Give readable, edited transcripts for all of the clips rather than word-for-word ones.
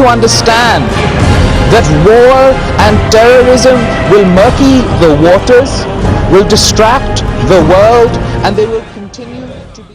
to understand that war and terrorism will murky the waters, will distract the world, and they will continue to be.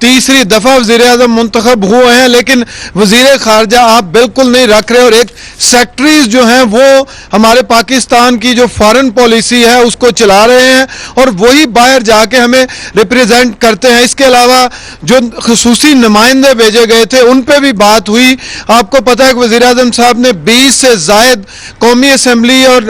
تیسری دفعہ وزیر اعظم منتخب ہوئے ہیں لیکن وزیر خارجہ آپ بالکل نہیں رکھ رہے, اور ایک سیکٹریز جو ہیں وہ ہمارے پاکستان کی جو فارن پالیسی ہے اس کو چلا رہے ہیں اور وہی باہر جا کے ہمیں ریپریزنٹ کرتے ہیں. اس کے علاوہ جو خصوصی نمائندے بھیجے گئے تھے ان پہ بھی بات ہوئی. آپ کو پتہ ہے کہ وزیر اعظم صاحب نے 20 سے زائد قومی اسمبلی اور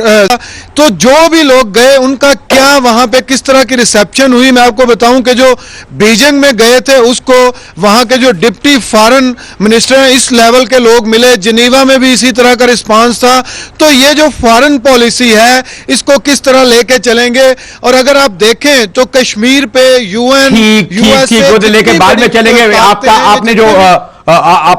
تو جو بھی لوگ گئے ان کا کیا وہاں پہ کس طرح کی ریسیپشن ہوئی. میں آپ کو بتاؤں کہ جو بیجنگ میں گئے تھے اس کو وہاں کے جو ڈپٹی فارن منسٹر ہیں اس لیول کے لوگ ملے, جنیوا میں بھی اسی طرح کا رسپانس تھا. تو یہ جو فارن پالیسی ہے اس کو کس طرح لے کے چلیں گے, اور اگر آپ دیکھیں تو کشمیر پہ U N U S A لے کے بعد میں چلیں گے. آپ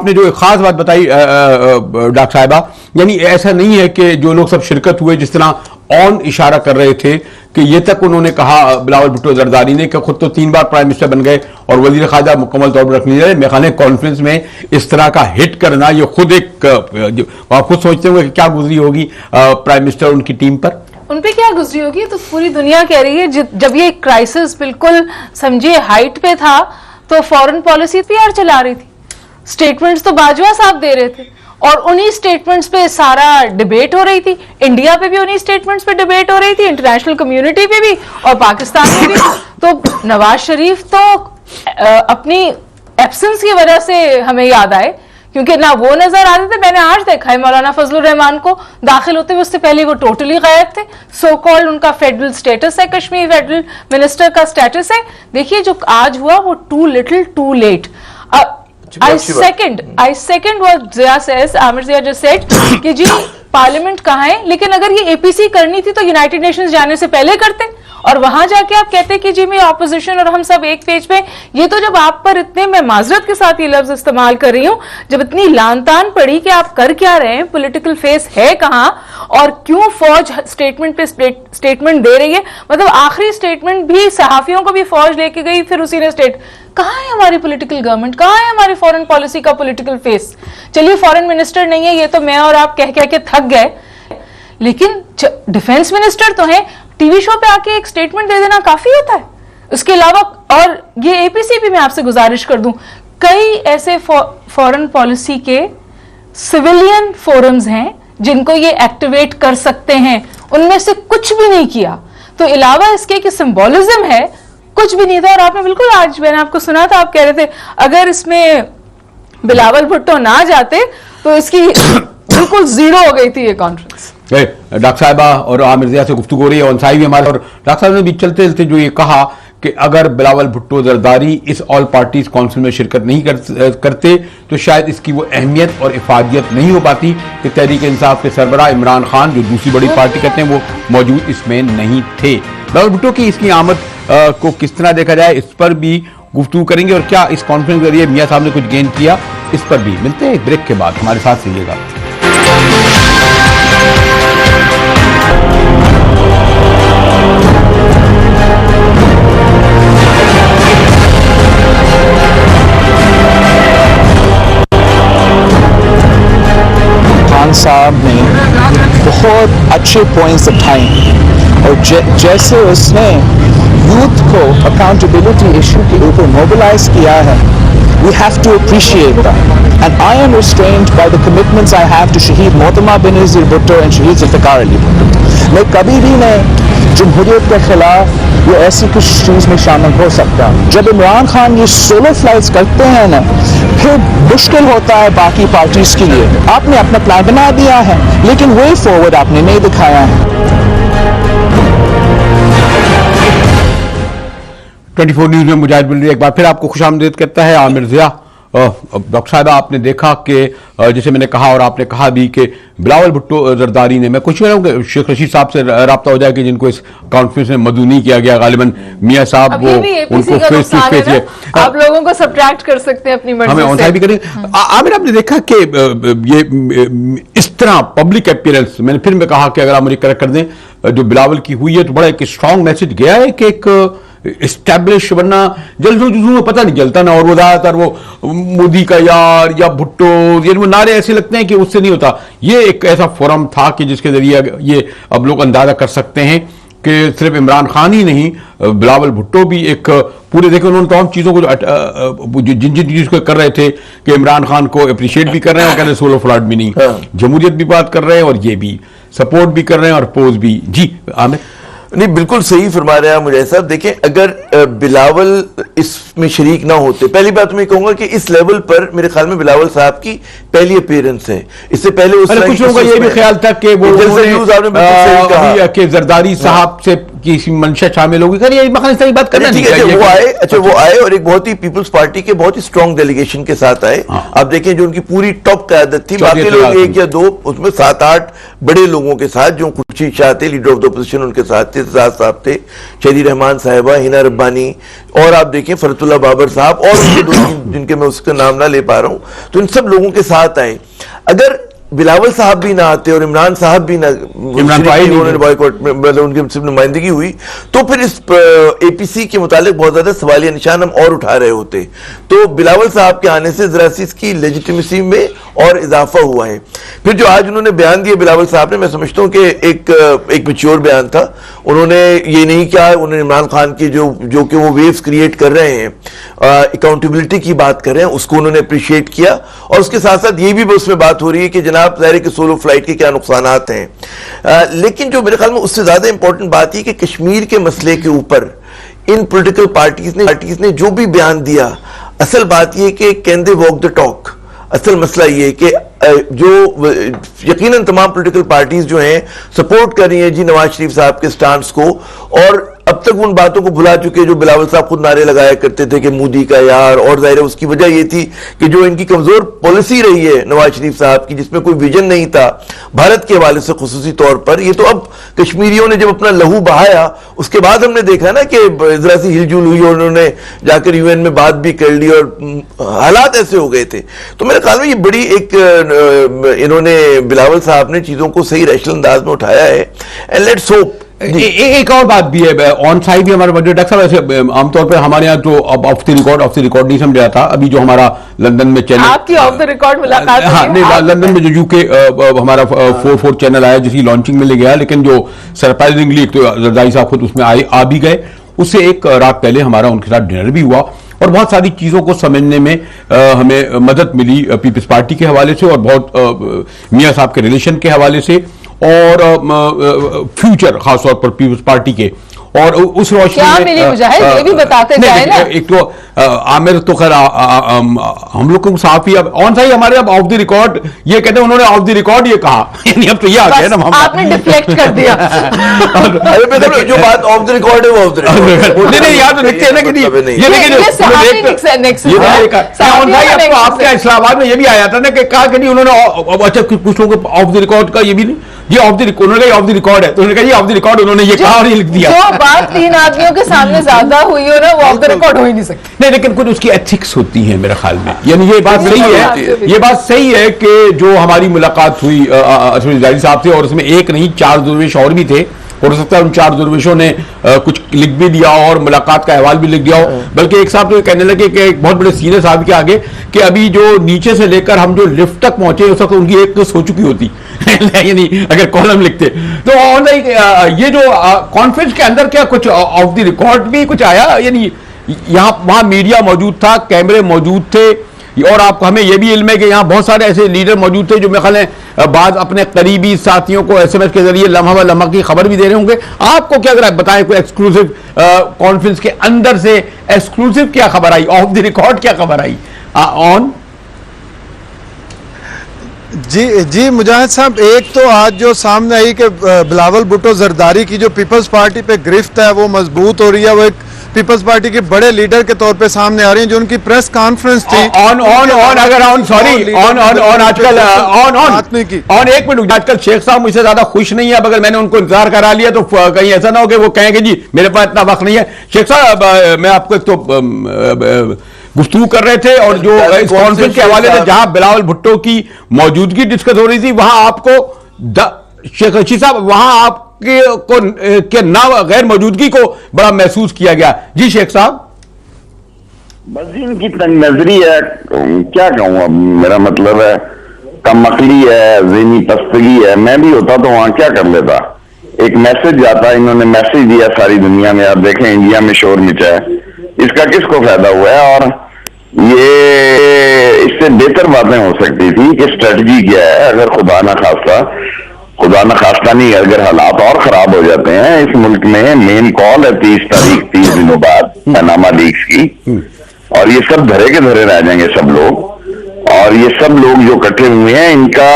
نے جو ایک خاص بات بتائی ڈاکٹر صاحبہ, یعنی ایسا نہیں ہے کہ جو لوگ سب شرکت ہوئے جس طرح آن اشارہ کر رہے تھے کہ یہ تک انہوں نے کہا بلاول بھٹو زرداری نے کہ خود تو 3 بار پرائم منسٹر بن گئے اور وزیر خارجہ مکمل طور پر رکھنے جائے. میرے خیال ہے کانفرنس میں اس طرح کا ہٹ کرنا یہ خود ایک آپ خود سوچتے ہوں کہ کیا گزری ہوگی پرائم منسٹر ان کی ٹیم پر, ان پہ کیا گزری ہوگی. تو پوری دنیا کہہ رہی ہے جب یہ کرائسس بالکل سمجھے ہائٹ پہ تھا تو فورن پالیسی پی آر چلا رہی تھی. سٹیٹمنٹس تو باجوہ صاحب دے رہے تھے اور انہی سٹیٹمنٹس پہ سارا ڈیبیٹ ہو رہی تھی. انڈیا پہ بھی انہی سٹیٹمنٹس پہ ڈیبیٹ ہو رہی تھی, انٹرنیشنل کمیونٹی پہ بھی اور پاکستان میں بھی. تو نواز شریف تو اپنی ایبسنس کی وجہ سے ہمیں یاد آئے کیونکہ نہ وہ نظر آتے تھے. میں نے آج دیکھا ہے مولانا فضل الرحمان کو داخل ہوتے ہوئے, اس سے پہلے وہ ٹوٹلی غائب تھے. سو کالڈ ان کا فیڈرل سٹیٹس ہے, کشمیر فیڈرل منسٹر کا سٹیٹس ہے. دیکھیے جو آج ہوا وہ too little too late. I second what Zia says, Amir Zia just said کہ جی پارلیمنٹ کہاں ہے, لیکن اگر یہ اے پی سی کرنی تھی تو یونائٹڈ نیشنز جانے سے پہلے کرتے اور وہاں جا کے آپ کہتے کہ جی میں اپوزیشن اور ہم سب ایک پیج پہ. یہ تو جب آپ پر اتنے, میں معذرت کے ساتھ یہ لفظ استعمال کر رہی ہوں, جب اتنی لان تان پڑی کہ آپ کر کیا رہے ہیں, پولیٹیکل فیس ہے کہاں اور کیوں فوج سٹیٹمنٹ پہ سٹیٹمنٹ دے رہی ہے. مطلب آخری سٹیٹمنٹ بھی صحافیوں کو بھی فوج لے کے گئی, پھر اسی نے کہاں ہے ہماری پولیٹیکل گورنمنٹ, کہاں ہے ہماری فورن پالیسی کا پولیٹیکل فیس. چلیے فورن منسٹر نہیں ہے, یہ تو میں اور آپ کہہ کے تھک گئے, لیکن ڈیفنس منسٹر تو ہیں. ٹی وی شو پہ آ کے ایک سٹیٹمنٹ دے دینا کافی ہوتا ہے. اس کے علاوہ اور یہ اے پی سی بھی میں آپ سے گزارش کر دوں, کئی ایسے فورن پالیسی کے سویلین فورمز ہیں جن کو یہ ایکٹیویٹ کر سکتے ہیں, ان میں سے کچھ بھی نہیں کیا. تو علاوہ اس کے کہ سمبولزم ہے, کچھ بھی نہیں تھا. اور آپ نے بالکل, آج میں نے آپ کو سنا تھا, آپ کہہ رہے تھے اگر اس میں بلاول بھٹو نہ جاتے تو اس کی بالکل زیرو ہو گئی تھی یہ کانفرنس. ڈاکٹر صاحبہ اور عامر ضیاء سے گفتگو ہو رہی ہے, انصاری بھی ہمارے, اور ڈاکٹر صاحب نے بھی چلتے چلتے جو یہ کہا کہ اگر بلاول بھٹو زرداری اس آل پارٹیز کونسل میں شرکت نہیں کرتے تو شاید اس کی وہ اہمیت اور افادیت نہیں ہو پاتی کہ تحریک انصاف کے سربراہ عمران خان جو دوسری بڑی پارٹی کہتے ہیں وہ موجود اس میں نہیں تھے. بلاول بھٹو کی اس کی آمد کو کس طرح دیکھا جائے اس پر بھی گفتگو کریں گے, اور کیا اس کانفرنس کے ذریعے میاں صاحب نے کچھ گین کیا اس پر بھی. ملتے ہیں ایک بریک کے بعد, ہمارے ساتھ رہیے گا. خان صاحب نے بہت اچھے پوائنٹس اٹھائے اور جیسے اس نے یوتھ کو اکاؤنٹیبلٹی ایشو کے اوپر موبلائز کیا ہے, we have to appreciate that. And I am restrained by the commitments I have to Shaheed Mohtama Benazir Bhutto and Shaheed Zulfikar Ali Bhutto. میں کبھی بھی نہیں جمہوریت کے خلاف یہ ایسی کچھ چیز میں شامل ہو سکتا. جب عمران خان یہ سولو فلائٹس کرتے ہیں نا, پھر مشکل ہوتا ہے باقی پارٹیز کے لیے. آپ نے اپنا پلان بنا دیا ہے لیکن وے فارورڈ آپ نے نہیں دکھایا ہے. 24 نیوز میں مجاہد بلری ایک بار پھر آپ کو خوش آمدید کرتا ہے. عامر ضیاء, ڈاکٹر صاحبہ آپ نے دیکھا کہ جیسے میں نے کہا اور آپ نے کہا بھی کہ بلاول بھٹو زرداری نے, میں کوشش کر رہا ہوں کہ شیخ رشید صاحب سے رابطہ ہو جائے کہ جن کو اس کانفرنس میں مدعو نہیں کیا گیا, غالباً میاں صاحب وہ ان کو فیس ٹو فیس ہے, آپ لوگوں کو سبٹریکٹ کر سکتے ہیں اپنی مرضی سے, ہمیں آن بھی کریں. عامر آپ نے دیکھا کہ یہ اس طرح پبلک اپیئرنس, میں نے پھر میں کہا کہ اگر آپ مجھے کریکٹ کر دیں, جو بلاول کی ہوئی ہے تو بڑا ایک اسٹرانگ میسج گیا ہے کہ ایک اسٹیبلش, ورنہ جلسوں جلسوں میں پتہ نہیں چلتا نا, اور وہ زیادہ تر وہ مودی کا یار یا بھٹو, یہ وہ نعرے ایسے لگتے ہیں کہ اس سے نہیں ہوتا. یہ ایک ایسا فورم تھا کہ جس کے ذریعے یہ اب لوگ اندازہ کر سکتے ہیں کہ صرف عمران خان ہی نہیں, بلاول بھٹو بھی ایک پورے, دیکھیں انہوں نے تمام چیزوں کو جن چیز کو کر رہے تھے کہ عمران خان کو اپریشیٹ بھی کر رہے ہیں اور کہتے ہیں سولو فلاٹ بھی نہیں, جمہوریت بھی بات کر رہے ہیں اور یہ بھی سپورٹ بھی کر رہے ہیں اور پوز بھی. جی عامر. نہیں بالکل صحیح فرما رہے ہیں مجھے صاحب. دیکھیں اگر بلاول اس میں شریک نہ ہوتے, پہلی بات میں کہوں گا کہ اس لیول پر میرے خیال میں بلاول صاحب کی پہلی اپیرنس ہے. اس سے پہلے کچھ لوگوں کا یہ بھی خیال تھا کہ وہ کہ زرداری صاحب سے کسی منشا شامل ہوگی, بات کرنا نہیں چاہیے. وہ آئے اور ایک بہت ہی پیپلز پارٹی کے بہت ہی اسٹرانگ ڈیلیگیشن کے ساتھ آئے. آپ دیکھیں جو ان کی پوری ٹاپ قیادت تھی, باقی لوگ ایک یا دو, اس میں 7-8 بڑے لوگوں کے ساتھ, جو خورشید شاہ تھے لیڈر آف دا اپوزیشن, ان کے ساتھ تھے سعد صاحب تھے, شہدی رحمان صاحبہ, ہینا ربانی, اور آپ دیکھیں فرت اللہ بابر صاحب, اور ان کے دو جن کے میں اس کا نام نہ لے پا رہا ہوں, تو ان سب لوگوں کے ساتھ آئے. اگر بلاول صاحب بھی نہ آتے اور عمران صاحب بھی نہ, مطلب ان کی صرف نمائندگی ہوئی, تو پھر اس اے پی سی کے متعلق بہت زیادہ سوالیہ نشان ہم اور اٹھا رہے ہوتے. تو بلاول صاحب کے آنے سے ذرا سی اس کی لیجیٹیمیسی میں اور اضافہ ہوا ہے. پھر جو آج انہوں نے بیان دیا بلاول صاحب نے, میں سمجھتا ہوں کہ ایک میچور بیان تھا. انہوں نے یہ نہیں کہا, انہوں نے عمران خان کی جو کہ وہ ویوز کریٹ کر رہے ہیں, اکاؤنٹیبلٹی کی بات کر رہے ہیں, اس کو انہوں نے اپریشیٹ کیا. اور اس کے ساتھ ساتھ یہ بھی اس میں بات ہو رہی ہے کہ جناب ظاہر ہے کہ سولو فلائٹ کے کیا نقصانات ہیں. لیکن جو میرے خیال میں اس سے زیادہ امپورٹنٹ بات یہ کہ کشمیر کے مسئلے کے اوپر ان پولیٹیکل پارٹیز نے جو بھی بیان دیا, اصل بات یہ کہ can they walk the talk. اصل مسئلہ یہ ہے کہ جو یقیناً تمام پولیٹیکل پارٹیز جو ہیں سپورٹ کر رہی ہیں جی نواز شریف صاحب کے سٹانس کو, اور اب تک ان باتوں کو بھلا چکے جو بلاول صاحب خود نعرے لگایا کرتے تھے کہ مودی کا یار. اور ظاہر ہے اس کی وجہ یہ تھی کہ جو ان کی کمزور پالیسی رہی ہے نواز شریف صاحب کی, جس میں کوئی ویژن نہیں تھا بھارت کے حوالے سے خصوصی طور پر. یہ تو اب کشمیریوں نے جب اپنا لہو بہایا, اس کے بعد ہم نے دیکھا نا کہ ذرا سی ہل جل ہوئی اور انہوں نے جا کر UN میں بات بھی کر لی اور حالات ایسے ہو گئے تھے. تو میرے خیال میں یہ بڑی ایک انہوں نے بلاول صاحب نے چیزوں کو صحیح ریشنل انداز میں اٹھایا ہے. And let's hope. ایک اور بات بھی ہے, آن سائٹ بھی ہمارے ڈاکٹر صاحب ایسے عام طور پہ ہمارے یہاں تو اب آف دی ریکارڈ نہیں سمجھا تھا. ابھی جو ہمارا لندن میں چینل, آپ کی آف دی ریکارڈ ملاقات, ہاں نہیں, لندن میں جو UK ہمارا 4 چینل آیا جس کی لانچنگ میں لے گیا, لیکن جو سرپرائزنگلی تو زرداری صاحب خود اس میں آ بھی گئے. اس سے ایک رات پہلے ہمارا ان کے ساتھ ڈنر بھی ہوا اور بہت ساری چیزوں کو سمجھنے میں ہمیں مدد ملی پیپلز پارٹی کے حوالے سے اور بہت میاں صاحب کے ریلیشن کے حوالے سے اور فیوچر خاص طور پر پیپلز پارٹی کے. اور اس روشنی میں یہ بھی بتاتے جائیں نا, ایک تو عامر تو خیر ہم لوگ کو صاف ہی اب آن سائٹ ہمارے اب آف دی ریکارڈ یہ کہتے ہیں, انہوں نے آف دی ریکارڈ یہ کہا, یعنی اب تو یہ آ گیا نا, آپ نے ڈیفلیکٹ کر دیا. جو بات آف دی ریکارڈ ہے وہ آف دی ریکارڈ نہیں, یاد لکھتے ہیں نا کہ آپ کے اسلام آباد میں یہ بھی آیا تھا نا کہ کہا کہ نہیں, انہوں نے اچھا کچھ لوگوں کو آف دی ریکارڈ کا یہ بھی نہیں, یہ آف دی ریکارڈ ہے, تو انہوں نے کہا یہ آف دی ریکارڈ, انہوں نے یہ کہا اور یہ لکھ دیا. جو بات 3 آدمیوں کے سامنے زیادہ ہوئی ہو نا وہ آف دی ریکارڈ ہو ہی نہیں سکتی. نہیں, لیکن کچھ اس کی ایتھکس ہوتی ہیں میرے خیال میں, یعنی یہ بات صحیح ہے, یہ بات صحیح ہے کہ جو ہماری ملاقات ہوئی زرداری صاحب سے, اور اس میں ایک نہیں 4 درویش اور بھی تھے, ہو سکتا ہے ان 4 درویشوں نے کچھ لکھ بھی دیا اور ملاقات کا احوال بھی لکھ دیا ہو. بلکہ ایک صاحب تو کہنے لگے کہ ایک بہت بڑے سینئر صاحب کے آگے کہ ابھی جو نیچے سے لے کر ہم جو لفٹ تک پہنچے اس وقت ان کی ایک سو چکی ہوتی, یعنی اگر کالم لکھتے. تو یہ جو کانفرنس کے اندر کیا کچھ آف دی ریکارڈ بھی کچھ آیا, یعنی یہاں وہاں میڈیا موجود تھا, کیمرے موجود تھے, اور آپ کو ہمیں یہ بھی علم ہے کہ یہاں بہت سارے ایسے لیڈر موجود تھے جو میرے خیال ہے بعض اپنے قریبی ساتھیوں کو SMS کے ذریعے لمحہ و لمحہ کی خبر بھی دے رہے ہوں گے. آپ کو کیا اگر بتائیں کوئی ایکسکلوسیو کانفرنس کے اندر سے ایکسکلوسیو کیا خبر آئی, آف دی ریکارڈ کیا خبر آئی آن؟ جی مجاہد صاحب, ایک تو آج جو سامنے آئی کہ بلاول بھٹو زرداری کی جو پیپلز پارٹی پہ گرفت ہے وہ مضبوط ہو رہی ہے, وہ ایک پیپلز پارٹی کے بڑے لیڈر کے طور پہ سامنے آ رہی ہیں. جو ان کی پریس کانفرنس تھی ایک منٹ, آج کل شیخ صاحب مجھ سے زیادہ خوش نہیں ہے. اگر میں نے ان کو انتظار کرا لیا تو کہیں ایسا نہ ہو کہ وہ کہیں کہ جی میرے پاس اتنا وقت نہیں ہے. شیخ صاحب میں آپ کو ایک تو گفتگو کر رہے تھے اور جو اس کانفرنس کے حوالے سے جہاں بلاول بھٹو کی موجودگی ڈسکس ہو رہی تھی وہاں آپ کو شیخ رشید صاحب وہاں آپ کے نہ غیر موجودگی کو بڑا محسوس کیا گیا. جی شیخ صاحب. بس ان کی تنگ نظری ہے, کیا کہوں, اب میرا مطلب ہے کم عقلی ہے, ذہنی پستگی ہے. میں بھی ہوتا تو وہاں کیا کر لیتا, ایک میسج جاتا, انہوں نے میسج دیا ساری دنیا میں, آپ دیکھیں انڈیا میں شور مچا ہے, اس کا کس کو فائدہ ہوا ہے؟ اور یہ اس سے بہتر باتیں ہو سکتی تھی کہ اسٹریٹجی کیا ہے. اگر خدا نہ خواستہ نہیں, اگر حالات اور خراب ہو جاتے ہیں اس ملک میں, مین کال ہے 30 تاریخ 30 دنوں بعد پاناما لیکس کی, اور یہ سب دھرے کے دھرے رہ جائیں گے سب لوگ. اور یہ سب لوگ جو اکٹھے ہوئے ہیں, ان کا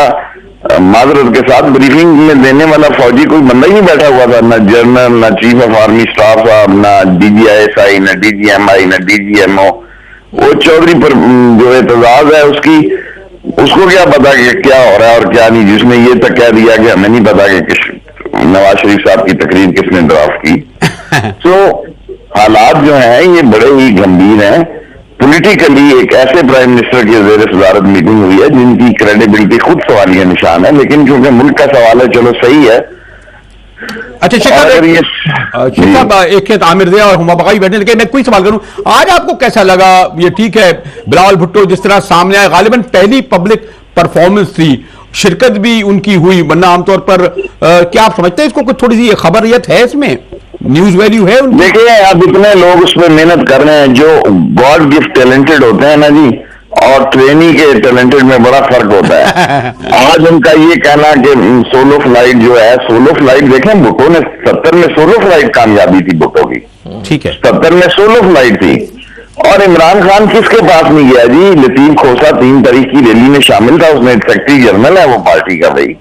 معذرت کے ساتھ بریفنگ میں دینے والا فوجی کوئی بندہ ہی نہیں بیٹھا ہوا تھا, نہ جنرل, نہ چیف آف آرمی اسٹاف صاحب, نہ DGISI, نہ DGMI, نہ DGMO. وہ چودھری پر جو اعتزاز ہے اس کو کیا پتا کہ کیا ہو رہا ہے اور کیا نہیں, جس نے یہ تک کہہ دیا کہ ہمیں نہیں پتا کہ نواز شریف صاحب کی تقریر کس نے ڈرافٹ کی. تو حالات جو ہیں یہ بڑے ہی گمبھیر ہیں. پولیٹیکلی ایک ایسے پرائم منسٹر کی زیر صدارت میٹنگ ہوئی ہے جن کی کریڈیبلٹی خود سوالیہ نشان ہے, لیکن کیونکہ ملک کا سوال ہے چلو صحیح ہے. اچھا شیخ صاحب ایک کھیت عامر دیا اور ہما بقائی بیٹھنے, لیکن میں کوئی سوال کروں, آج آپ کو کیسا لگا؟ یہ ٹھیک ہے بلاول بھٹو جس طرح سامنے آئے, غالباً پہلی پبلک پرفارمنس تھی, شرکت بھی ان کی ہوئی, ورنہ عام طور پر کیا آپ سمجھتے ہیں اس کو کچھ تھوڑی سی خبریت ہے, اس میں نیوز ویلیو ہے؟ دیکھیں اب اتنے لوگ اس پہ محنت کر رہے ہیں جو گاڈ گفٹ ٹیلنٹڈ ہوتے ہیں نا جی, اور ٹرینی کے ٹیلنٹڈ میں بڑا فرق ہوتا ہے. آج ان کا یہ کہنا کہ سولو فلائٹ جو ہے, سولو فلائٹ دیکھیں بھٹو نے 70 میں سولو فلائٹ کامیابی تھی بھٹو کی, ٹھیک ہے 70 میں سولو فلائٹ تھی. اور عمران خان کس کے پاس نہیں گیا جی؟ لطیف کھوسا 3 تاریخ کی ریلی میں شامل تھا, اس میں سیکرٹری جنرل ہے وہ پارٹی کا بھائی,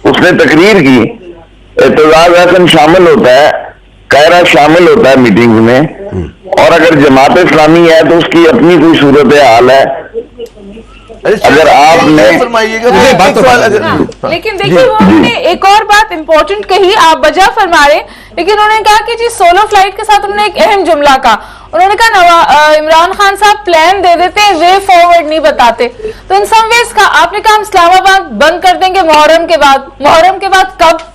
اس نے تقریر کی. اعتزاز احسن شامل ہوتا ہے, قاہرہ شامل ہوتا ہے میٹنگ میں, اور اگر جماعت اسلامی ہے تو اس کی اپنی کوئی صورت حال ہے. اگر آپ نے لیکن دیکھیے وہ انہوں نے ایک اور بات امپورٹنٹ کہی, آپ بجا فرما رہے, لیکن انہوں نے کہا کہ جی سولو فلائٹ کے ساتھ انہوں نے ایک اہم جملہ کہا, انہوں نے کہا عمران خان صاحب پلان دے دیتے ہیں, وے فارورڈ نہیں بتاتے. تو ان سم ویز کا آپ نے کہا ہم اسلام آباد بند کر دیں گے محرم کے بعد کب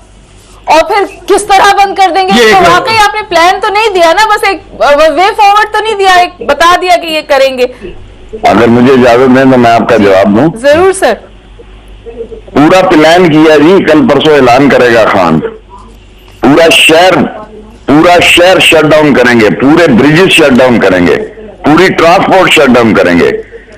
اور پھر کس طرح بند کر دیں گے؟ تو واقعی آپ نے پلان تو نہیں دیا نا, بس ایک وے فارورڈ تو نہیں دیا, ایک بتا دیا کہ یہ کریں گے. اگر مجھے اجازت دیں تو میں آپ کا جواب دوں. ضرور سر. پورا پلان کیا جی, کل پرسوں اعلان کرے گا خان, پورا شہر شٹ ڈاؤن کریں گے, پورے بریجز شٹ ڈاؤن کریں گے, پوری ٹرانسپورٹ شٹ ڈاؤن کریں گے.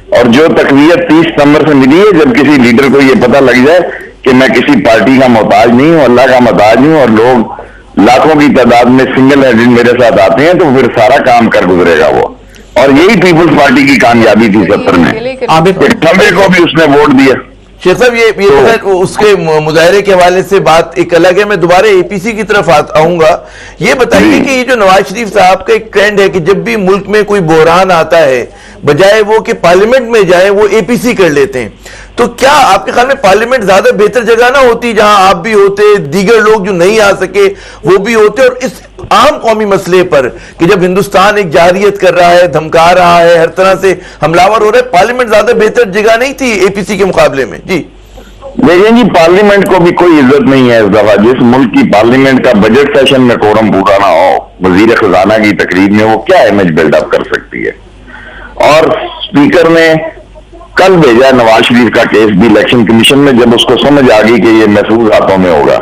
اور جو تقویت 30 ستمبر سے ملی ہے, جب کسی لیڈر کو یہ پتہ لگ جائے کہ میں کسی پارٹی کا محتاج نہیں ہوں, اللہ کا محتاج ہوں, اور لوگ لاکھوں کی تعداد میں سنگل ہینڈڈ میرے ساتھ آتے ہیں, تو پھر سارا کام کر گزرے گا وہ. اور یہی پیپلز پارٹی کی کامیابی تھی 70 میں, ٹھمبے کو بھی اس نے ووٹ دیا. شیخ صاحب یہ اس کے مظاہرے کے حوالے سے بات ایک الگ ہے, میں دوبارہ APC کی طرف آؤں گا. یہ بتائیے کہ یہ جو نواز شریف صاحب کا ایک ٹرینڈ ہے کہ جب بھی ملک میں کوئی بحران آتا ہے, بجائے وہ کہ پارلیمنٹ میں جائیں وہ APC کر لیتے ہیں. تو کیا آپ کے خیال میں پارلیمنٹ زیادہ بہتر جگہ نہ ہوتی جہاں آپ بھی ہوتے, دیگر لوگ جو نہیں آ سکے وہ بھی ہوتے, اور اس عام قومی مسئلے پر کہ جب ہندوستان ایک جارحیت کر رہا ہے, دھمکا رہا ہے, ہر طرح سے حملہ ہو رہا ہے, پارلیمنٹ زیادہ بہتر جگہ نہیں تھی APC کے مقابلے میں؟ جی دیکھیں جی, پارلیمنٹ کو بھی کوئی عزت نہیں ہے اس دفعہ. جس ملک کی پارلیمنٹ کا بجٹ سیشن میں کورم پورا نہ ہو, وزیر خزانہ کی تقریر میں وہ کیا امیج بلڈ اپ کر سکتی ہے؟ اور اسپیکر نے کل بھیجا نواز شریف کا کیس بھی الیکشن کمیشن میں, جب اس کو سمجھ آ گئی کہ یہ محفوظ ہاتھوں میں ہوگا.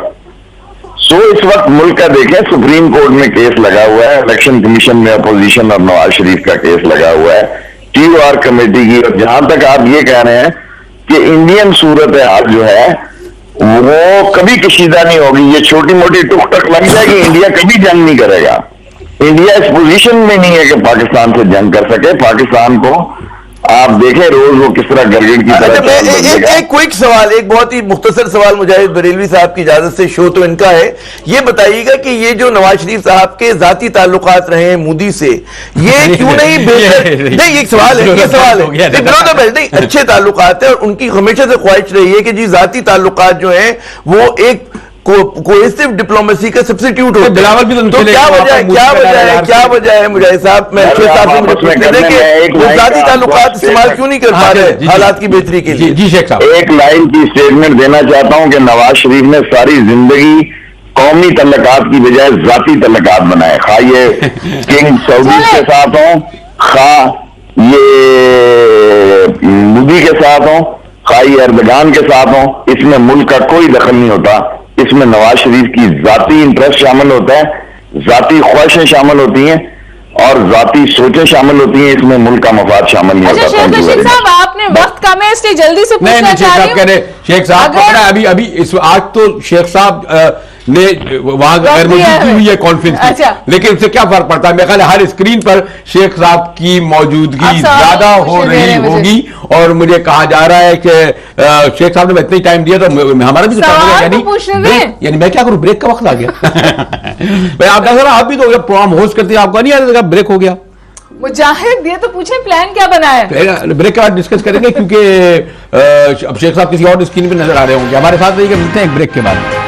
سو اس وقت ملک کا دیکھیں, سپریم کورٹ میں کیس لگا ہوا ہے, الیکشن کمیشن میں اپوزیشن اور نواز شریف کا کیس لگا ہوا ہے, TOR کمیٹی کی. اور جہاں تک آپ یہ کہہ رہے ہیں کہ انڈین صورتحال جو ہے وہ کبھی کشیدہ نہیں ہوگی, یہ چھوٹی موٹی ٹک ٹک لگ جائے گی, انڈیا کبھی جنگ نہیں کرے گا. انڈیا اس پوزیشن میں نہیں ہے کہ پاکستان سے جنگ کر سکے. پاکستان کو آپ دیکھیں روز وہ کس طرح گرگٹ کی طرح. ایک کوئک سوال, ایک بہت ہی مختصر سوال مجاہد بریلوی صاحب کی اجازت سے, شو تو ان کا ہے. یہ بتائیے گا کہ یہ جو نواز شریف صاحب کے ذاتی تعلقات رہے ہیں مودی سے, یہ کیوں نہیں بہتر؟ نہیں, ایک سوال ہے, یہ سوال ہے نہیں, اچھے تعلقات ہیں اور ان کی ہمیشہ سے خواہش رہی ہے کہ جی ذاتی تعلقات جو ہیں وہ ایک کوہیسو ڈپلومیسی کا سبسٹیوٹ ہوتا ہے. تو کیا وجہ ہے مجاہد صاحب, میں صاحب سے مجھے پوچھنے دیں کہ وہ ذاتی تعلقات استعمال کیوں نہیں کر پا رہے حالات کی بہتری کے لیے؟ جی شیخ صاحب, ایک لائن کی اسٹیٹمنٹ دینا چاہتا ہوں کہ نواز شریف نے ساری زندگی قومی تعلقات کی بجائے ذاتی تعلقات بنائے, خواہ یہ کنگ سعودی کے ساتھ ہوں, خواہ یہ مودی کے ساتھ ہوں, خواہ یہ اردگان کے ساتھ ہوں, اس میں ملک کا کوئی دخل نہیں ہوتا. اس میں نواز شریف کی ذاتی انٹرسٹ شامل ہوتا ہے، ذاتی خواہشیں شامل ہوتی ہیں اور ذاتی سوچیں شامل ہوتی ہیں، اس میں ملک کا مفاد شامل نہیں ہوتا۔ شیخ رشید صاحب آپ نے وقت کم ہے اس لیے جلدی سے پوچھنا چاہ رہی ہوں۔ شیخ صاحب ابھی آج تو شیخ صاحب نے وہاں غیر موجودگی ہوئی ہے کانفرنس کی، لیکن اس سے کیا فرق پڑتا ہے؟ میرے خیال ہے ہر اسکرین پر شیخ صاحب کی موجودگی زیادہ ہو رہی ہوگی، اور مجھے کہا جا رہا ہے کہ شیخ صاحب نے اتنا ہی ٹائم دیا تو ہمارا بھی یعنی میں کیا کروں، بریک کا وقت آ گیا۔ بھائی آپ آپ بھی تو پروگرام ہوسٹ کرتے ہیں، آپ کو نہیں آتا بریک ہو گیا؟ مجاہد یہ تو پوچھیں پلان کیا بنایا ہے؟ بریک کے بعد ڈسکس کریں گے، کیونکہ اب شیخ صاحب کسی اور اسکرین پہ نظر آ رہے ہوں گے۔ ہمارے ساتھ رہیے، ملتے ہیں ایک بریک کے بعد۔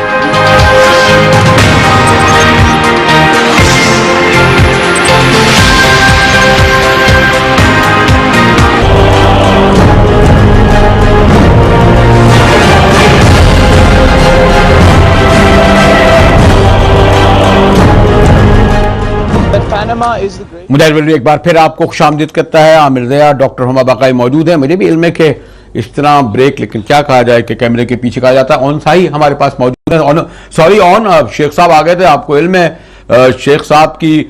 مجاہد ویلوی ایک بار پھر آپ کو خوش آمدید کرتا ہے۔ عامر ضیاء، ڈاکٹر ہما باقائی موجود ہیں۔ مجھے بھی علم ہے کہ اس طرح بریک، لیکن کیا کہا جائے کہ کیمرے کے پیچھے کہا جاتا ہے آن سائی ہمارے پاس موجود ہے۔ سوری آن شیخ صاحب آ گئے تھے، آپ کو علم ہے شیخ صاحب کی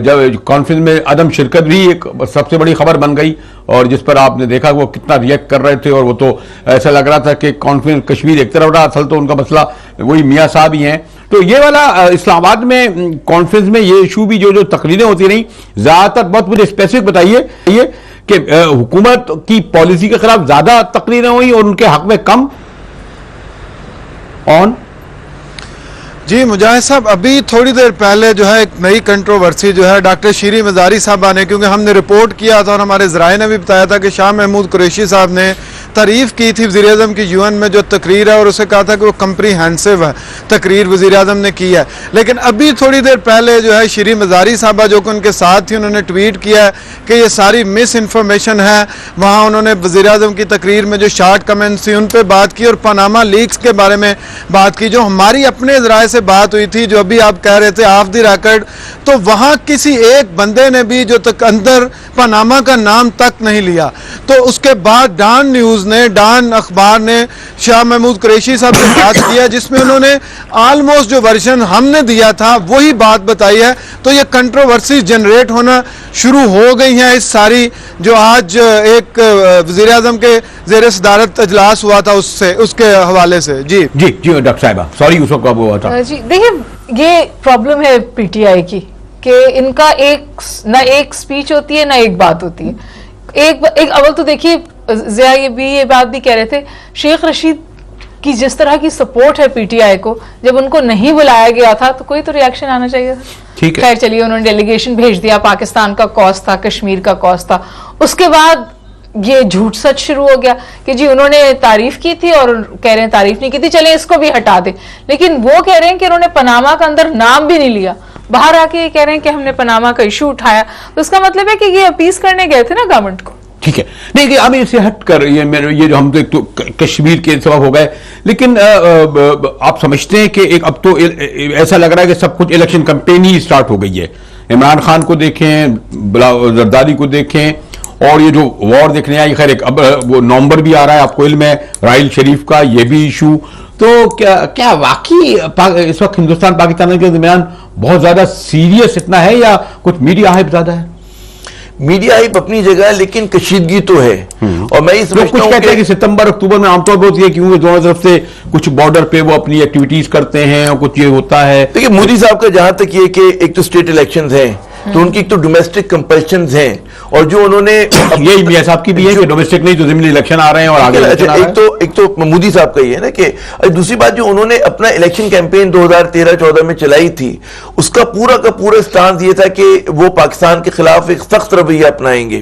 جب کانفرنس میں عدم شرکت بھی ایک سب سے بڑی خبر بن گئی، اور جس پر آپ نے دیکھا وہ کتنا ریئیکٹ کر رہے تھے، اور وہ تو ایسا لگ رہا تھا کہ کانفرنس کشمیر ایک طرف رہا، اصل تو ان کا مسئلہ وہی میاں صاحب ہی ہیں۔ تو یہ والا اسلام آباد میں کانفرنس میں یہ ایشو بھی جو تقریریں ہوتی رہیں، زیادہ تر بہت مجھے اسپیسیفک بتائیے کہ حکومت کی پالیسی کے خلاف زیادہ تقریریں ہوئی اور ان کے حق میں کم؟ آن جی مجاہد صاحب، ابھی تھوڑی دیر پہلے جو ہے ایک نئی کنٹروورسی جو ہے ڈاکٹر شیریں مزاری صاحبہ نے، کیونکہ ہم نے رپورٹ کیا تھا اور ہمارے ذرائع نے بھی بتایا تھا کہ شاہ محمود قریشی صاحب نے تعریف کی تھی وزیر اعظم کی یو این میں جو تقریر ہے، اور اسے کہا تھا کہ وہ کمپریہنسو ہے تقریر وزیر اعظم نے کی ہے۔ لیکن ابھی تھوڑی دیر پہلے جو ہے شیریں مزاری صاحبہ جو کہ ان کے ساتھ تھی، انہوں نے ٹویٹ کیا ہے کہ یہ ساری مس انفارمیشن ہے۔ وہاں انہوں نے وزیر اعظم کی تقریر میں جو شارٹ کمنٹس تھی ان پہ بات کی، اور پاناما لیکس کے بارے میں بات کی، جو ہماری اپنے ذرائع سے بات ہوئی تھی، جو ابھی آپ کہہ رہے تھے آف دی ریکارڈ، تو وہاں کسی ایک بندے نے بھی جو تک اندر پاناما کا نام تک نہیں لیا۔ تو اس کے بعد ڈان نیوز نے، ڈان اخبار نے شاہ محمود قریشی صاحب سے بات کیا، جس میں انہوں نے آلموسٹ جو ورژن ہم نے دیا تھا وہی بات بتائی ہے۔ تو یہ کنٹروورسی جنریٹ ہونا شروع ہو گئی ہیں اس ساری، جو آج ایک وزیر اعظم کے زیر صدارت اجلاس ہوا تھا اس کے حوالے سے۔ جی ڈاکٹر صاحبہ سوری اس وقت ہوا تھا۔ جی دیکھیں، یہ پرابلم ہے پی ٹی آئی کی کہ ان کا نہ ایک سپیچ ہوتی ہے نہ ایک بات ہوتی ہے۔ ایک اول تو دیکھیے ضیاء یہ بات بھی کہہ رہے تھے، شیخ رشید کی جس طرح کی سپورٹ ہے پی ٹی آئی کو، جب ان کو نہیں بلایا گیا تھا تو کوئی تو ریاکشن آنا چاہیے تھا۔ خیر چلیے، انہوں نے ڈیلیگیشن بھیج دیا، پاکستان کا کاز تھا، کشمیر کا کاز تھا۔ اس کے بعد یہ جھوٹ سچ شروع ہو گیا کہ جی انہوں نے تعریف کی تھی اور کہہ رہے ہیں تعریف نہیں کی تھی، چلیں اس کو بھی ہٹا دیں۔ لیکن وہ کہہ رہے ہیں کہ انہوں نے پاناما کا اندر نام بھی نہیں لیا، باہر آ کے یہ کہہ رہے ہیں کہ ہم نے پاناما کا ایشو اٹھایا۔ تو اس کا مطلب ہے کہ یہ اپیز کرنے گئے تھے نا گورنمنٹ کو۔ ٹھیک ہے، نہیں کہ ہم اسے ہٹ کر یہ جو ہم تو ایک تو کشمیر کے سبب ہو گئے، لیکن آپ سمجھتے ہیں کہ ایک اب تو ایسا لگ رہا ہے کہ سب کچھ الیکشن کمپین ہی سٹارٹ ہو گئی ہے۔ عمران خان کو دیکھیں، زرداری کو دیکھیں، اور یہ جو وار دیکھنے آئی، خیر اب وہ نومبر بھی آ رہا ہے، آپ کو علم ہے راحیل شریف کا یہ بھی ایشو۔ تو کیا واقعی اس وقت ہندوستان پاکستان کے درمیان بہت زیادہ سیریس اتنا ہے، یا کچھ میڈیا ہائپ زیادہ ہے؟ میڈیا ہائپ اپنی جگہ ہے، لیکن کشیدگی تو ہے۔ اور میں یہ سمجھتا ہوں کہ ستمبر اکتوبر میں عام طور پر ہوتی ہے، کیونکہ دونوں طرف سے کچھ بارڈر پہ وہ اپنی ایکٹیویٹیز کرتے ہیں اور کچھ یہ ہوتا ہے۔ دیکھیے مودی صاحب کا جہاں تک یہ کہ ایک تو اسٹیٹ الیکشنز ہیں، تو ان کی ایک تو ڈومیسٹک کمپلشنز ہیں، اور جو انہوں نے یہی میاں صاحب کی بھی ہے کہ ڈومیسٹک نہیں تو ضمنی الیکشن آ رہے ہیں اور آگے ایک تو مودی صاحب کا یہ ہے نا کہ دوسری بات جو انہوں نے اپنا الیکشن کیمپین 2013-14 میں چلائی تھی، اس کا پورا سٹانس یہ تھا کہ وہ پاکستان کے خلاف ایک سخت رویہ اپنائیں گے۔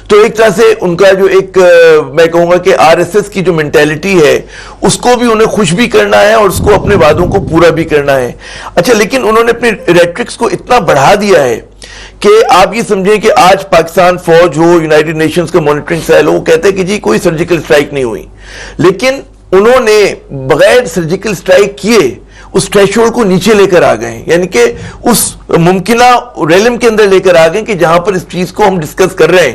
تو ایک طرح سے ان کا جو ایک میں کہوں گا کہ آر ایس ایس کی جو مینٹیلٹی ہے، اس کو بھی انہیں خوش بھی کرنا ہے اور اس کو اپنے وعدوں کو پورا بھی کرنا ہے۔ اچھا، لیکن انہوں نے اپنے ریٹرکس کو اتنا بڑھا دیا ہے کہ آپ یہ سمجھیں کہ آج پاکستان فوج ہو، یونائٹڈ نیشنز کا مانیٹرنگ سیل ہو، وہ کہتے ہیں کہ جی کوئی سرجیکل سٹرائک نہیں ہوئی، لیکن انہوں نے بغیر سرجیکل سٹرائک کیے اس تھریشولڈ کو نیچے لے کر آ گئے، یعنی کہ اس ممکنہ ریلم کے اندر لے کر آ گئے کہ جہاں پر اس چیز کو ہم ڈسکس کر رہے ہیں،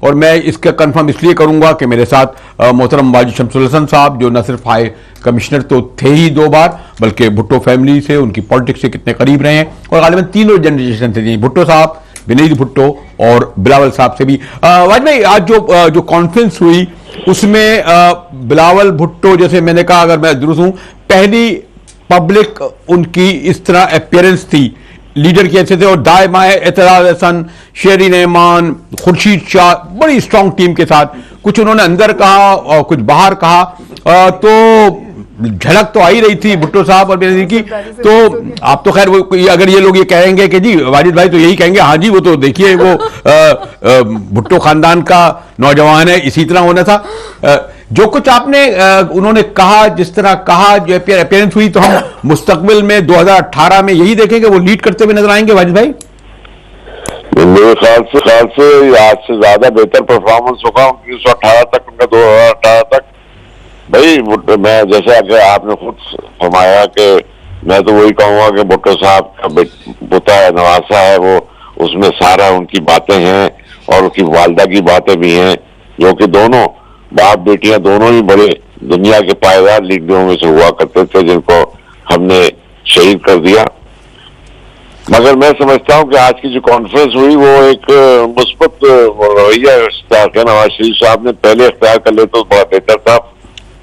اور میں اس کا کنفرم اس لیے کروں گا کہ میرے ساتھ محترم واجد شمس الحسن صاحب جو نہ صرف ہائی کمشنر تو تھے ہی 2 بار بلکہ بھٹو فیملی سے ان کی پالیٹکس سے کتنے قریب رہے ہیں اور غالباً تینوں جنریشن سے بھٹو صاحب ونید بھٹو اور بلاول صاحب سے بھی. واجد بھائی آج جو کانفرنس ہوئی اس میں بلاول بھٹو جیسے میں نے کہا اگر میں درست ہوں پہلی پبلک ان کی اس طرح اپیئرنس تھی لیڈر کی حیثیت سے اور دائیں بائیں اعتراض احسن شیرین احمان خورشید شاہ بڑی اسٹرانگ ٹیم کے ساتھ کچھ انہوں نے اندر کہا اور کچھ باہر کہا تو جھلک تو آئی رہی تھی بھٹو صاحب اور بینظیر کی. تو آپ تو خیر اگر یہ لوگ یہ کہیں گے کہ جی واجد بھائی تو یہی کہیں گے ہاں جی وہ تو دیکھیے وہ بھٹو خاندان کا نوجوان ہے اسی طرح ہونا تھا. جو کچھ آپ نے انہوں نے کہا جس طرح کہا جو اپیئرنس ہوئی تو ہم مستقبل میں 2018 میں یہی دیکھیں گے وہ لیڈ کرتے ہوئے نظر آئیں گے واجد بھائی. میرے خیال سے آج سے زیادہ بہتر پرفارمنس ہوگا 1918 تک ان کا 2018 تک. بھائی میں جیسا کہ آپ نے خود فرمایا کہ میں تو وہی کہوں گا کہ بھٹو صاحب کا پوتا ہے نواسا ہے وہ اس میں سارا ان کی باتیں ہیں اور ان کی والدہ کی باتیں بھی ہیں جو کہ دونوں باپ بیٹیاں دونوں ہی بڑے دنیا کے پائیدار لیڈروں میں سے ہوا کرتے تھے جن کو ہم نے شہید کر دیا. مگر میں سمجھتا ہوں کہ آج کی جو کانفرنس ہوئی وہ ایک مثبت رویہ اختیار کیا نواز شریف صاحب نے پہلے اختیار کر لے تو بہت بہتر تھا.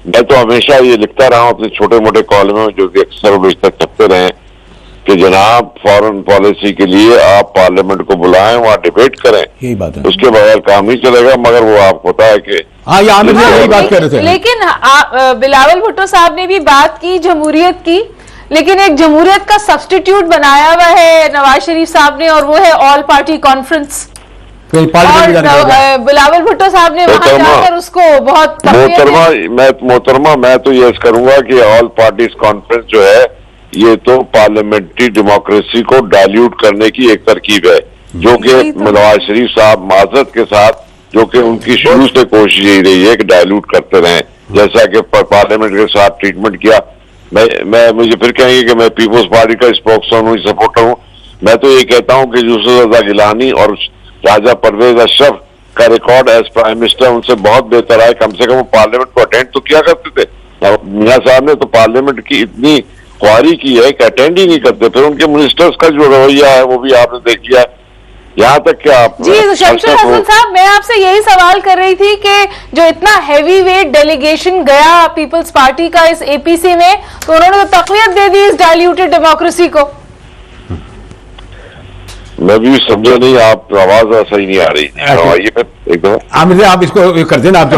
میں تو ہمیشہ یہ لکھتا رہا ہوں اپنے چھوٹے موٹے کالموں میں جو کہ اکثر و بیشتر چھپتے رہے کہ جناب فارن پالیسی کے لیے آپ پارلیمنٹ کو بلائیں وہاں ڈیبیٹ کریں یہی بات ہے اس کے بغیر کام نہیں چلے گا. مگر وہ آپ کو پتا ہے کہ ہاں یہ عامر صاحب یہی بات کر رہے تھے لیکن بلاول بھٹو صاحب نے بھی بات کی جمہوریت کی لیکن ایک جمہوریت کا سبسٹیٹیوٹ بنایا ہوا ہے نواز شریف صاحب نے اور وہ ہے آل پارٹی کانفرنس. بلاول بھٹو صاحب نے وہاں جا کر اس کو بہت محترمہ میں تو یہ کروں گا کہ آل پارٹیز کانفرنس جو ہے یہ تو پارلیمنٹری ڈیموکریسی کو ڈائلیوٹ کرنے کی ایک ترکیب ہے جو کہ نواز شریف صاحب معذرت کے ساتھ جو کہ ان کی شروع سے کوشش یہی رہی ہے کہ ڈائلیوٹ کرتے رہیں جیسا کہ پارلیمنٹ کے ساتھ ٹریٹمنٹ کیا. میں مجھے پھر کہیں گے کہ میں پیپلز پارٹی کا اسپوکسمین ہوں سپورٹر ہوں. میں تو یہ کہتا ہوں کہ یوسف رضا گیلانی اور راجہ پرویز اشرف کا ریکارڈ ایز پرائم منسٹر ان سے بہت بہتر ہے. کم سے کم وہ پارلیمنٹ کو اٹینڈ تو کیا کرتے تھے. میاں صاحب نے تو پارلیمنٹ کی اتنی خواری کی ہے کہ اٹینڈ ہی نہیں کرتے. پھر ان کے منسٹرز کا جو رویہ ہے وہ بھی آپ نے دیکھ لیا. یہاں تک کہ آپ جی شمس الحسن صاحب میں آپ سے یہی سوال کر رہی تھی کہ جو اتنا ہیوی ویٹ ڈیلیگیشن گیا پیپلز پارٹی کا اس اے پی سی میں تو انہوں نے تو تقویت دے دی اس ڈائلیوٹڈ ڈیموکریسی کو. میں بھی سمجھا نہیں آپ آواز صحیح نہیں آ رہی ایک دفعہ عامر آپ اس کو کر دینا آپ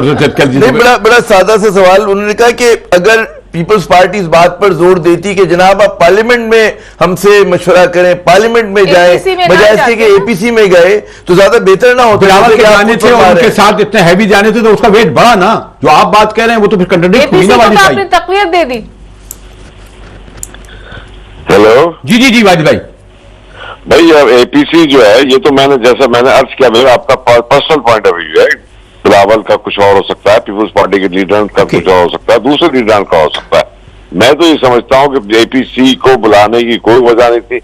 بڑا سادہ سا سوال. انہوں نے کہا کہ اگر پیپلز پارٹی اس بات پر زور دیتی کہ جناب آپ پارلیمنٹ میں ہم سے مشورہ کریں پارلیمنٹ میں جائیں بجائے اس کے اے پی سی میں گئے تو زیادہ بہتر نہ ہوتا. بلاول کے جانے تھے اور ان کے ساتھ اتنے ہیوی جانے تھے تو اس کا ویٹ بڑھا نا. جو آپ بات کہہ رہے ہیں وہ تو پھر کنٹرڈکٹ ہوئی نا واجد بھائی. تقویت دے دی. ہیلو جی واجد بھائی. بھائی اے پی سی جو ہے یہ تو میں نے جیسا میں نے عرض کیا آپ کا پرسنل پوائنٹ آف ویو ہے. بلاول کا کچھ اور ہو سکتا ہے پیپلز پارٹی کے لیڈر کا کچھ اور ہو سکتا ہے دوسرے لیڈر کا ہو سکتا ہے. میں تو یہ سمجھتا ہوں کہ اے پی سی کو بلانے کی کوئی وجہ نہیں تھی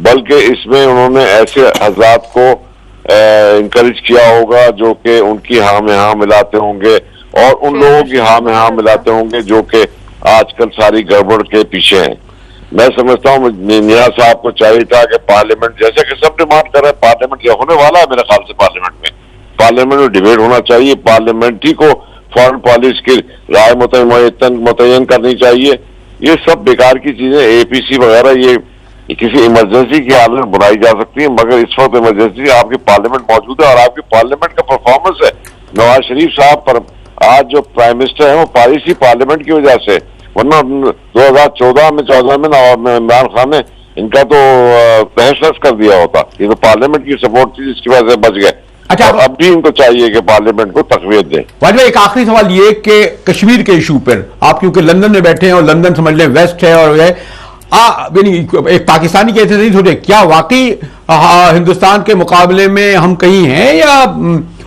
بلکہ اس میں انہوں نے ایسے حضرات کو انکریج کیا ہوگا جو کہ ان کی ہاں میں ہاں ملاتے ہوں گے اور ان لوگوں کی ہاں میں ہاں ملاتے ہوں گے جو کہ آج کل ساری گڑبڑ کے پیچھے ہیں. میں سمجھتا ہوں میاں صاحب کو چاہیے تھا کہ پارلیمنٹ جیسے کہ سب ڈیمانڈ کر رہے ہیں پارلیمنٹ یہ ہونے والا ہے میرے خیال سے پارلیمنٹ میں ڈیبیٹ ہونا چاہیے. پارلیمنٹ ہی کو فارن پالیسی کی رائے متعین کرنی چاہیے. یہ سب بیکار کی چیزیں اے پی سی وغیرہ یہ کسی ایمرجنسی کی حالت میں بنائی جا سکتی ہے مگر اس وقت ایمرجنسی آپ کی پارلیمنٹ موجود ہے اور آپ کی پارلیمنٹ کا پرفارمنس ہے. نواز شریف صاحب پر آج جو پرائم منسٹر ہیں وہ پالیسی پارلیمنٹ کی وجہ سے ورنہ 2014 میں عمران خان نے ان کا تو تہس نہس کر دیا ہوتا. یہ تو پارلیمنٹ کی سپورٹ تھی جس کی وجہ سے بچ گئے. اچھا اب بھی ان کو چاہیے کہ پارلیمنٹ کو تقویت دیں. واجد بھائی ایک آخری سوال یہ کہ کشمیر کے ایشو پر آپ کیونکہ لندن میں بیٹھے ہیں اور لندن سمجھ لیں ویسٹ ہے اور ایک پاکستانی کیسے نہیں سوچے کیا واقعی ہندوستان کے مقابلے میں ہم کہیں ہیں یا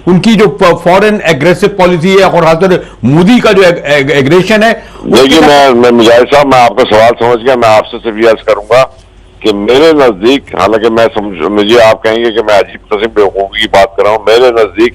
ان کی جو فورن ایگریسو پالیسی ہے اور خاص طور مودی کا جو ایگریشن ہے. دیکھیے میں مجاہد صاحب میں آپ کا سوال سمجھ گیا. میں آپ سے صرف یہ عرض کروں گا کہ میرے نزدیک حالانکہ مجھے آپ کہیں گے کہ میں عجیب قسم بے وقوفی کی بات کر رہا ہوں میرے نزدیک